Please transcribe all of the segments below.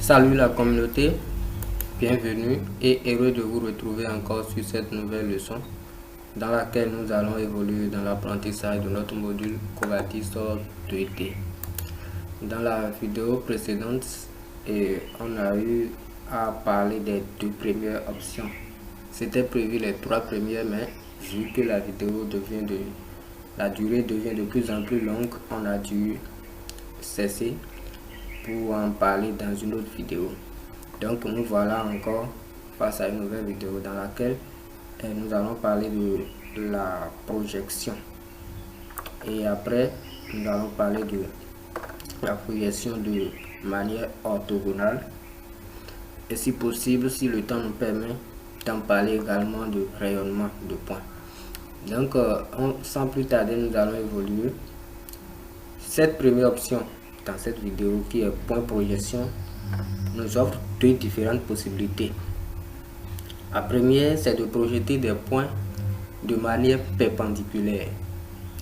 Salut la communauté, bienvenue et heureux de vous retrouver encore sur cette nouvelle leçon dans laquelle nous allons évoluer dans l'apprentissage de notre module Covadis 2D. Dans la vidéo précédente, on a eu à parler des deux premières options. C'était prévu les trois premières, mais vu que la durée devient de plus en plus longue, on a dû cesser pour en parler dans une autre vidéo. Donc nous voilà encore face à une nouvelle vidéo dans laquelle nous allons parler de la projection, et après nous allons parler de la projection de manière orthogonale, et si possible, si le temps nous permet, d'en parler également de rayonnement de points. Donc sans plus tarder, nous allons évoluer. Cette première option dans cette vidéo, qui est point projection, nous offre deux différentes possibilités. La première, c'est de projeter des points de manière perpendiculaire,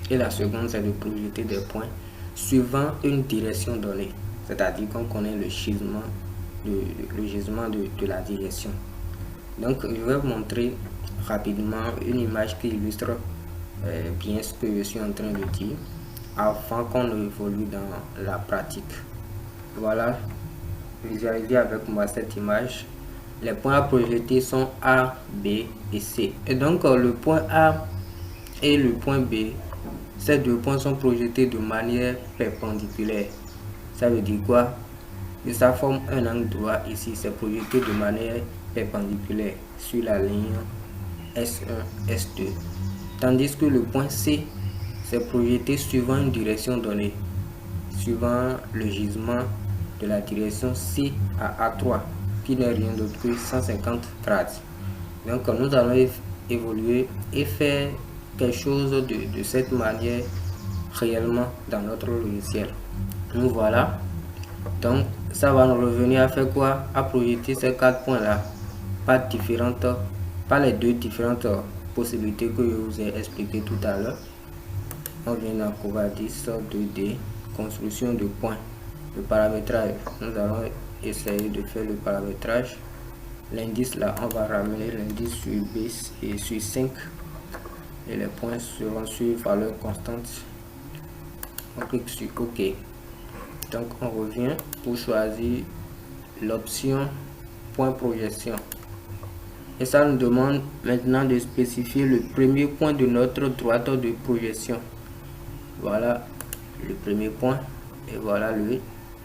et la seconde, c'est de projeter des points suivant une direction donnée, c'est-à-dire qu'on connaît le gisement de la direction. Donc je vais vous montrer rapidement une image qui illustre bien ce que je suis en train de dire avant qu'on évolue dans la pratique. Voilà, visualisez avec moi cette image. Les points à projeter sont A, B et C. Et donc le point A et le point B, ces deux points sont projetés de manière perpendiculaire. Ça veut dire quoi? Que ça forme un angle droit ici, c'est projeté de manière perpendiculaire sur la ligne S1, S2. Tandis que le point C, c'est projeté suivant une direction donnée, suivant le gisement de la direction C à A3, qui n'est rien d'autre que 150 grades. Donc nous allons évoluer et faire quelque chose de cette manière réellement dans notre logiciel. Nous voilà. Donc ça va nous revenir à faire quoi? À projeter ces quatre points là par les deux différentes possibilités que je vous ai expliquées tout à l'heure. On vient dans Covadis 2D, construction de points, le paramétrage. Nous allons essayer de faire le paramétrage. L'indice là, on va ramener l'indice sur B et sur 5, et les points seront sur valeur constante. On clique sur OK. Donc on revient pour choisir l'option point projection, et ça nous demande maintenant de spécifier le premier point de notre droite de projection. Voilà le premier point et voilà le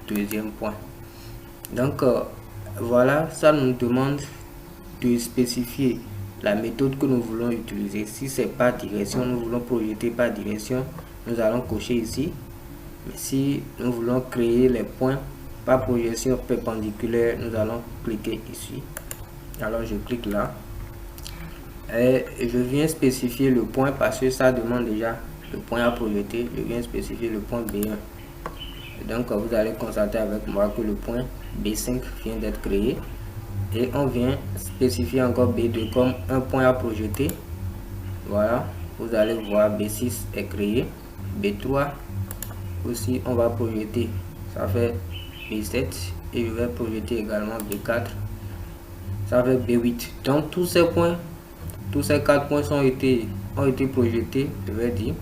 deuxième point. Donc voilà, ça nous demande de spécifier la méthode que nous voulons utiliser. Si c'est par direction, nous voulons projeter par direction, nous allons cocher ici. Mais si nous voulons créer les points par projection perpendiculaire, nous allons cliquer ici. Alors je clique là et je viens spécifier le point parce que ça demande déjà le point à projeter. Je viens spécifier le point B1. Et donc vous allez constater avec moi que le point B5 vient d'être créé, et on vient spécifier encore B2 comme un point à projeter. Voilà, vous allez voir B6 est créé, B3 aussi on va projeter, ça fait B7, et je vais projeter également B4, ça fait B8. Donc tous ces points, tous ces quatre points ont été projetés, je vais dire,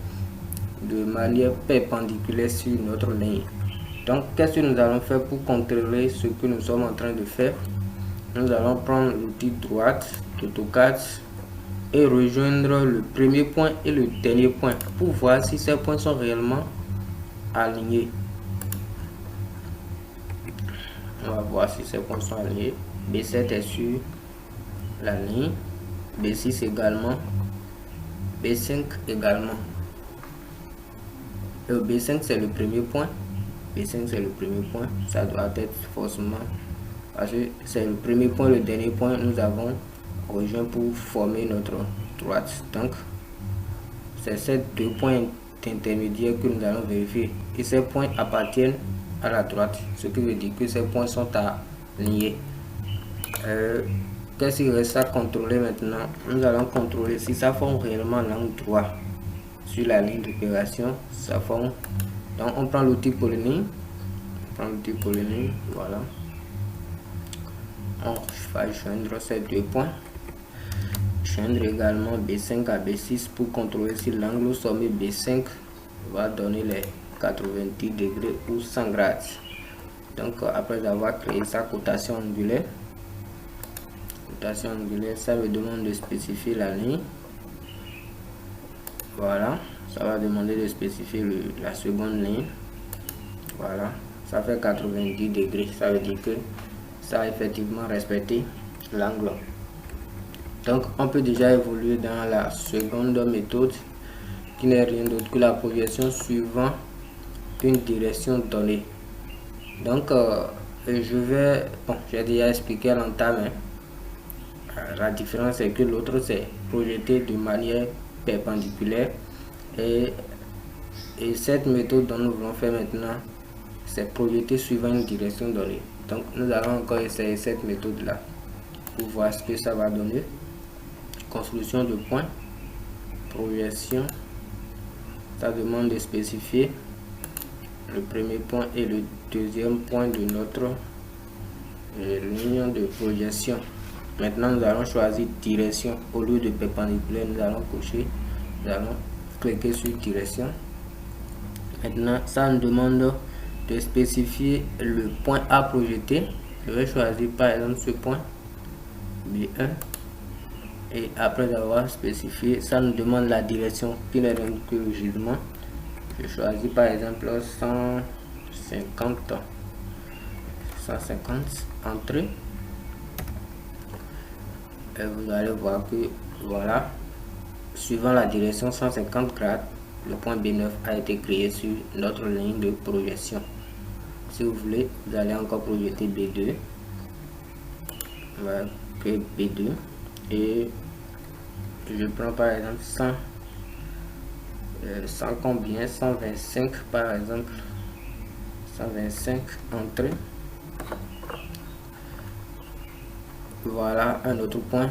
de manière perpendiculaire sur notre ligne. Donc qu'est-ce que nous allons faire pour contrôler ce que nous sommes en train de faire? Nous allons prendre l'outil droite d'AutoCAD et rejoindre le premier point et le dernier point pour voir si ces points sont réellement alignés. On va voir si ces points sont alignés. B7 est sur la ligne, B6 également, B5 également. Le B5 c'est le premier point. B5 c'est le premier point, ça doit être forcément, parce que c'est le premier point, le dernier point nous avons rejoint pour former notre droite. Donc c'est ces deux points intermédiaires que nous allons vérifier, et ces points appartiennent à la droite, ce qui veut dire que ces points sont alignés. Qu'est-ce qu'il reste à contrôler maintenant? Nous allons contrôler si ça forme réellement l'angle droit sur la ligne d'opération. Ça forme. Donc on prend l'outil polyline, voilà. on va joindre ces deux points. Joindre également B5 à B6 pour contrôler si l'angle au sommet B5 va donner les 90 degrés ou 100 grades. Donc après avoir créé sa cotation angulaire, ça me demande de spécifier la ligne. Voilà, ça va demander de spécifier la seconde ligne. Voilà, ça fait 90 degrés, ça veut dire que ça a effectivement respecté l'angle. Donc on peut déjà évoluer dans la seconde méthode qui n'est rien d'autre que la projection suivant une direction donnée. Donc j'ai déjà expliqué à l'entame. La différence est que l'autre c'est projeté de manière perpendiculaire et cette méthode dont nous voulons faire maintenant, c'est projeter suivant une direction donnée. Donc nous allons encore essayer cette méthode là pour voir ce que ça va donner. Construction de points, projection, ça demande de spécifier le premier point et le deuxième point de notre ligne de projection. Maintenant nous allons choisir direction au lieu de perpendiculaire. Nous allons cocher, nous allons cliquer sur direction. Maintenant ça nous demande de spécifier le point à projeter. Je vais choisir par exemple ce point B1 et après avoir spécifié, ça nous demande la direction qui n'est rien que le gisement. Je choisis par exemple 150 entrée et vous allez voir que voilà, suivant la direction 150 grades, le point B9 a été créé sur notre ligne de projection. Si vous voulez, vous allez encore projeter B2. On va créer B2 et je prends par exemple 100 combien, 125 par exemple, 125 entrées. Voilà un autre point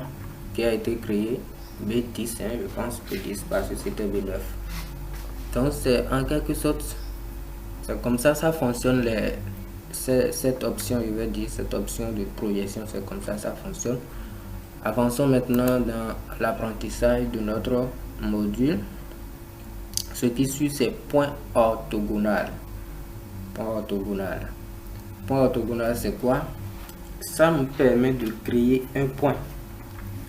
qui a été créé, B10, je pense B10 parce que c'était B9. Donc c'est en quelque sorte, c'est comme ça fonctionne cette option, je vais dire cette option de projection, c'est comme ça fonctionne. Avançons maintenant dans l'apprentissage de notre module. Ce qui suit c'est point orthogonal. Point orthogonal c'est quoi? Ça me permet de créer un point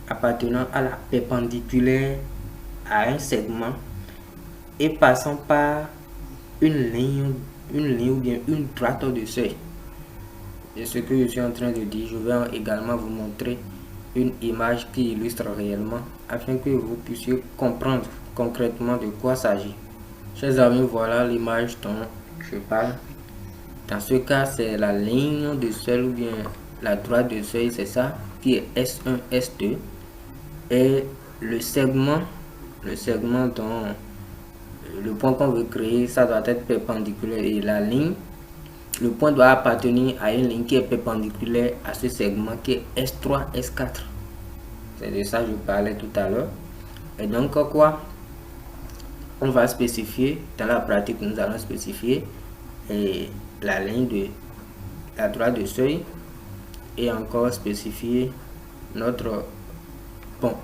appartenant à la perpendiculaire à un segment et passant par une ligne ou bien une droite de seuil. Et ce que je suis en train de dire, je vais également vous montrer une image qui illustre réellement afin que vous puissiez comprendre concrètement de quoi s'agit. Chers amis, voilà l'image dont je parle. Dans ce cas, c'est la ligne de seuil ou bien la droite de seuil, c'est ça qui est S1, S2 et le segment dont le point qu'on veut créer, ça doit être perpendiculaire et la ligne, le point doit appartenir à une ligne qui est perpendiculaire à ce segment qui est S3, S4. C'est de ça que je parlais tout à l'heure. Et donc quoi, on va spécifier dans la pratique, nous allons spécifier la ligne de la droite de seuil et encore spécifier notre bon.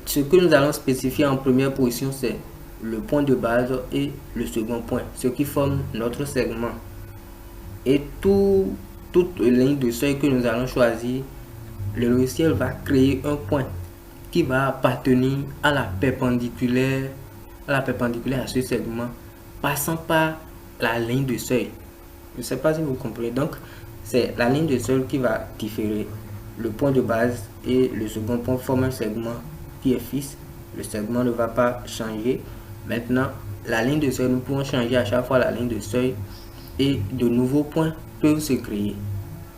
Ce que nous allons spécifier en première position, c'est le point de base et le second point, ce qui forme notre segment. Et toute ligne de seuil que nous allons choisir, le logiciel va créer un point qui va appartenir à la perpendiculaire à ce segment, passant par la ligne de seuil. Je ne sais pas si vous comprenez. Donc, c'est la ligne de seuil qui va différer. Le point de base et le second point forment un segment qui est fixe. Le segment ne va pas changer. Maintenant, la ligne de seuil, nous pouvons changer à chaque fois la ligne de seuil et de nouveaux points peuvent se créer.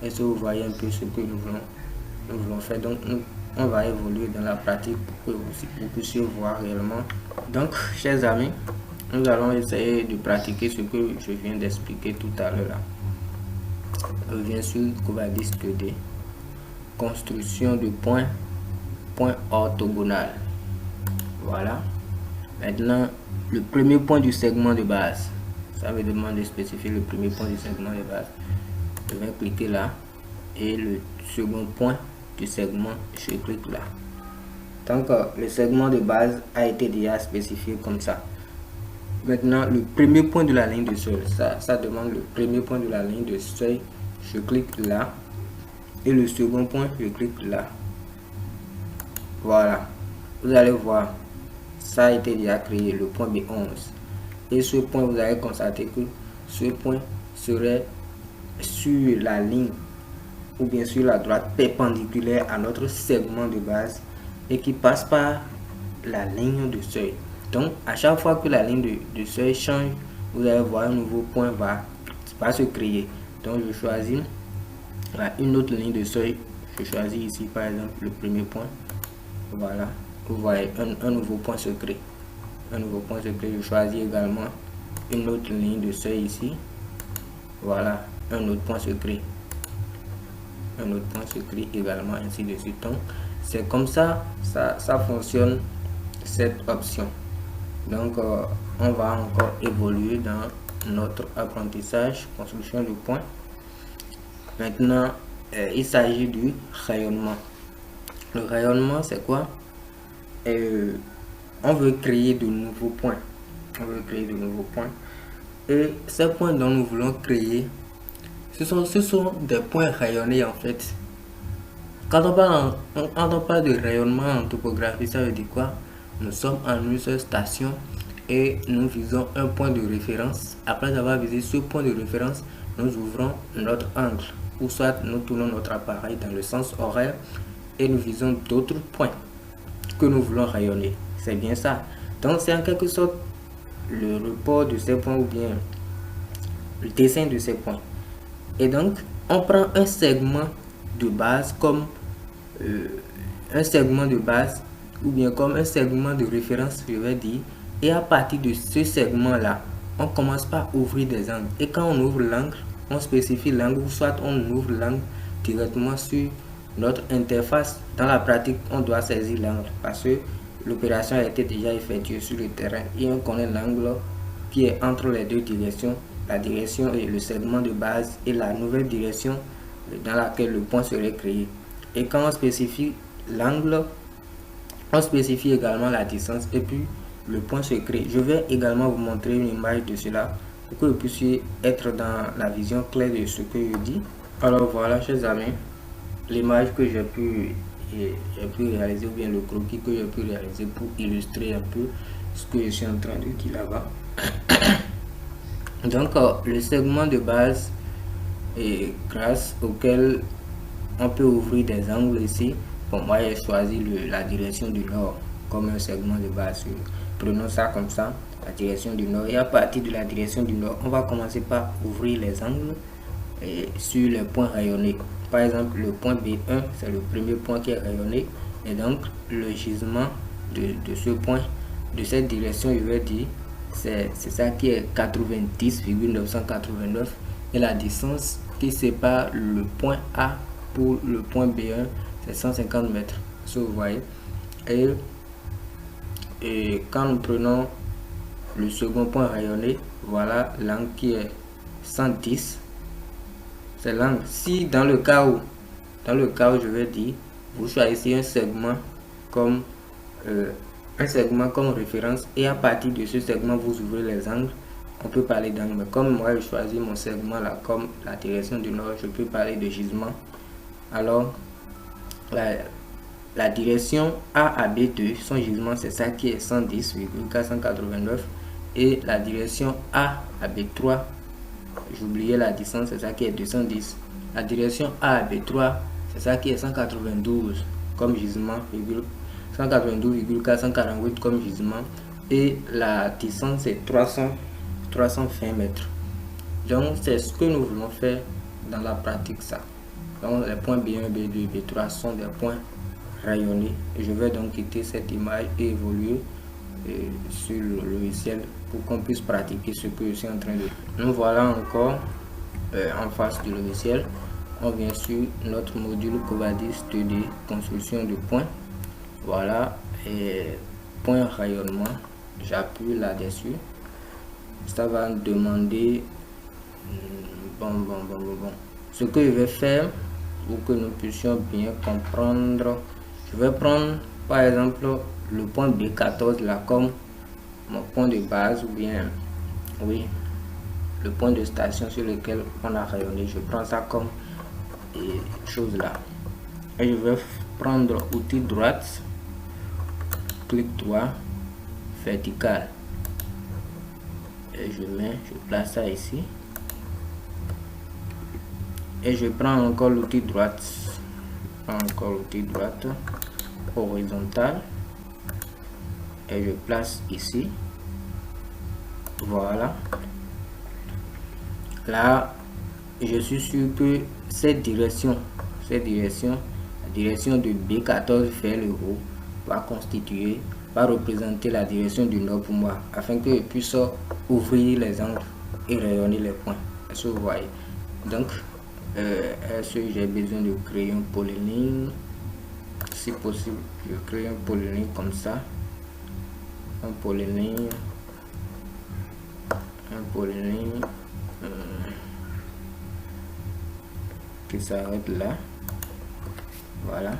Est-ce que vous voyez un peu ce que nous voulons faire? Donc, on va évoluer dans la pratique pour que vous puissiez voir réellement. Donc, chers amis, nous allons essayer de pratiquer ce que je viens d'expliquer tout à l'heure. Je viens sur Covadis 2D. Construction de point orthogonal. Voilà. Maintenant, le premier point du segment de base. Ça me demande de spécifier le premier point du segment de base. Je vais cliquer là et le second point du segment, je clique là. Donc le segment de base a été déjà spécifié comme ça. Maintenant le premier point de la ligne de seuil, ça demande le premier point de la ligne de seuil, je clique là, et le second point, je clique là. Voilà, vous allez voir, ça a été déjà créé, le point B11. Et ce point, vous allez constater que ce point serait sur la ligne ou bien sur la droite perpendiculaire à notre segment de base et qui passe par la ligne de seuil. Donc à chaque fois que la ligne de seuil change, vous allez voir un nouveau point va se créer. Donc je choisis une autre ligne de seuil. Je choisis ici par exemple le premier point. Voilà, vous voyez un nouveau point se crée. Un nouveau point se crée. Je choisis également une autre ligne de seuil ici. Voilà, un autre point se crée. Un autre point se crée également, ainsi de suite. Donc c'est comme ça fonctionne cette option. Donc on va encore évoluer dans notre apprentissage construction de points. Maintenant il s'agit du rayonnement. Le rayonnement, c'est quoi? On veut créer de nouveaux points. On veut créer de nouveaux points. Et ces points dont nous voulons créer, ce sont des points rayonnés en fait. Quand on parle de rayonnement en topographie, ça veut dire quoi? Nous sommes en une seule station et nous visons un point de référence. Après avoir visé ce point de référence, nous ouvrons notre angle, ou soit nous tournons notre appareil dans le sens horaire et nous visons d'autres points que nous voulons rayonner. C'est bien ça. Donc c'est en quelque sorte le report de ces points ou bien le dessin de ces points. Et donc on prend un segment de base comme un segment de base ou bien comme un segment de référence, je vais dire, et à partir de ce segment là on commence par ouvrir des angles, et quand on ouvre l'angle, on spécifie l'angle, ou soit on ouvre l'angle directement sur notre interface. Dans la pratique, on doit saisir l'angle parce que l'opération a été déjà effectuée sur le terrain et on connaît l'angle qui est entre les deux directions, la direction et le segment de base et la nouvelle direction dans laquelle le point serait créé. Et quand on spécifie l'angle, on spécifie également la distance et puis le point se crée. Je vais également vous montrer une image de cela pour que vous puissiez être dans la vision claire de ce que je dis. Alors voilà, chers amis, l'image que j'ai pu réaliser, ou bien le croquis que j'ai pu réaliser pour illustrer un peu ce que je suis en train de dire là-bas. Donc le segment de base est grâce auquel on peut ouvrir des angles ici. Bon, moi j'ai choisi la direction du nord comme un segment de base. Prenons ça comme ça, la direction du nord, et à partir de la direction du nord, on va commencer par ouvrir les angles sur les points rayonnés. Par exemple, le point B1, c'est le premier point qui est rayonné, et donc le gisement de ce point, de cette direction, je vais dire, c'est ça qui est 90,989, et la distance qui sépare le point A pour le point B1, c'est 150 mètres, ça vous voyez. Et quand nous prenons le second point rayonné, voilà l'angle qui est 110. C'est l'angle. Si dans le cas où je vais dire, vous choisissez un segment comme référence, et à partir de ce segment vous ouvrez les angles, on peut parler d'angle. Mais comme moi je choisis mon segment là comme la direction du nord, je peux parler de gisement. Alors la direction A à B2, son gisement c'est ça qui est 110,489, et la direction A à B3, j'oubliais la distance, c'est ça qui est 210. La direction A à B3, c'est ça qui est 192 comme gisement, 192,448 comme gisement, et la distance c'est 320 mètres. Donc c'est ce que nous voulons faire dans la pratique, ça. Donc les points B1, B2, B3 sont des points rayonnés. Et je vais donc quitter cette image et évoluer sur le logiciel pour qu'on puisse pratiquer ce que je suis en train de faire. Nous voilà encore en face du logiciel. On vient sur notre module Covadis 2D construction de points. Voilà, et point rayonnement, j'appuie là-dessus. Ça va me demander bon. Ce que je vais faire, pour que nous puissions bien comprendre. Je vais prendre par exemple le point B14 là comme mon point de base, ou bien oui, le point de station sur lequel on a rayonné. Je prends ça comme chose là, et je vais prendre outil droite, clic droit, vertical, et je place ça ici, et je prends encore l'outil droite, horizontal, et je place ici. Voilà, là je suis sûr que cette direction, la direction de B14 vers le haut va représenter la direction du nord pour moi, afin que je puisse ouvrir les angles et rayonner les points. Est-ce que vous voyez? Donc est-ce que j'ai besoin de créer un polyligne? Si possible, je crée un polyligne comme ça, un polyligne qui s'arrête là. Voilà,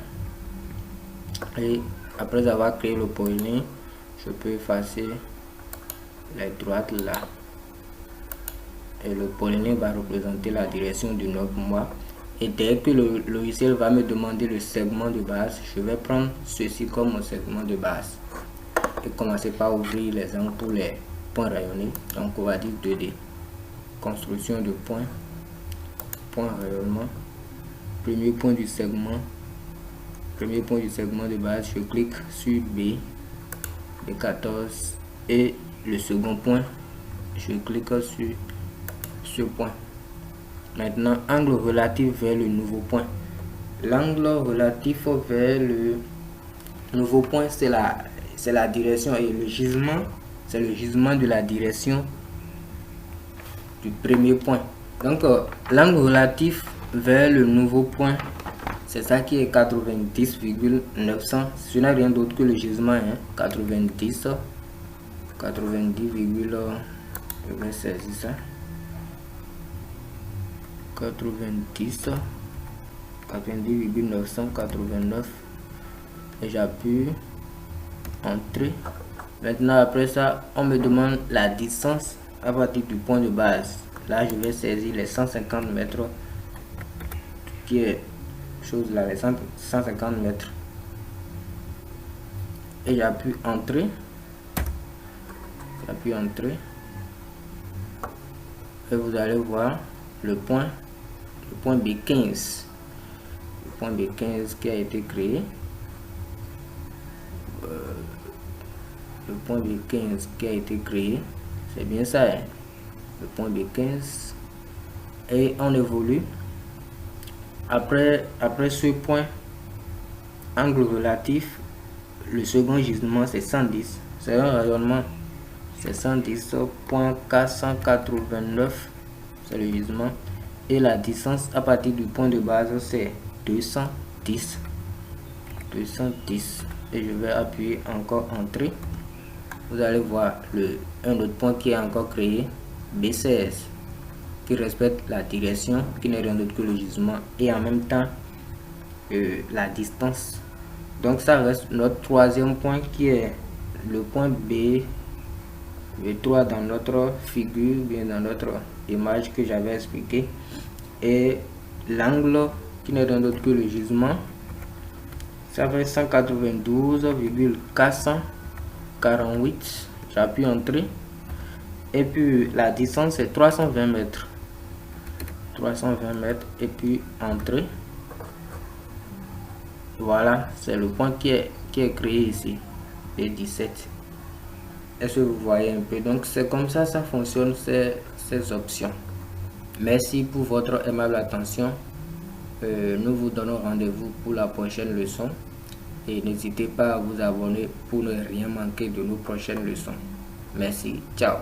et après avoir créé le polyligne, je peux effacer les droites là, et le polyligne va représenter la direction du nord pour moi. Et dès que le logiciel va me demander le segment de base, je vais prendre ceci comme mon segment de base et commencer par ouvrir les angles pour les points rayonnés. Donc on va dire 2D, construction de points, point rayonnement, premier point du segment de base, je clique sur B14, et le second point, je clique sur ce point. Maintenant, angle relatif vers le nouveau point. L'angle relatif vers le nouveau point, c'est la direction, et le gisement, c'est le gisement de la direction du premier point. Donc l'angle relatif vers le nouveau point, c'est ça qui est 90,900. Ce n'est rien d'autre que le gisement, hein. 90, je vais saisir ça, 90,989, et j'appuie entrée. Maintenant après ça, on me demande la distance à partir du point de base. Là je vais saisir les 150 mètres, qui est chose là, les 150 mètres, et j'appuie entrée, et vous allez voir le point B15, qui a été créé, c'est bien ça, hein? Le point B15, et on évolue. Après ce point, angle relatif, le second gisement c'est 110, c'est un rayonnement, c'est 110.489, c'est le gisement, et la distance à partir du point de base c'est 210, et je vais appuyer encore entrée. Vous allez voir un autre point qui est encore créé, B16, qui respecte la direction, qui n'est rien d'autre que le gisement, et en même temps la distance. Donc ça reste notre troisième point, qui est le point B3 dans notre figure, bien dans notre image que j'avais expliqué, et l'angle qui n'est rien d'autre que le gisement, ça fait 192,448. J'appuie entrée, et puis la distance c'est 320 mètres, et puis entrée. Voilà, c'est le point qui est créé ici, B17. Est-ce que vous voyez un peu? Donc c'est comme ça fonctionne, ces options. Merci pour votre aimable attention. Nous vous donnons rendez-vous pour la prochaine leçon, et n'hésitez pas à vous abonner pour ne rien manquer de nos prochaines leçons. Merci, ciao.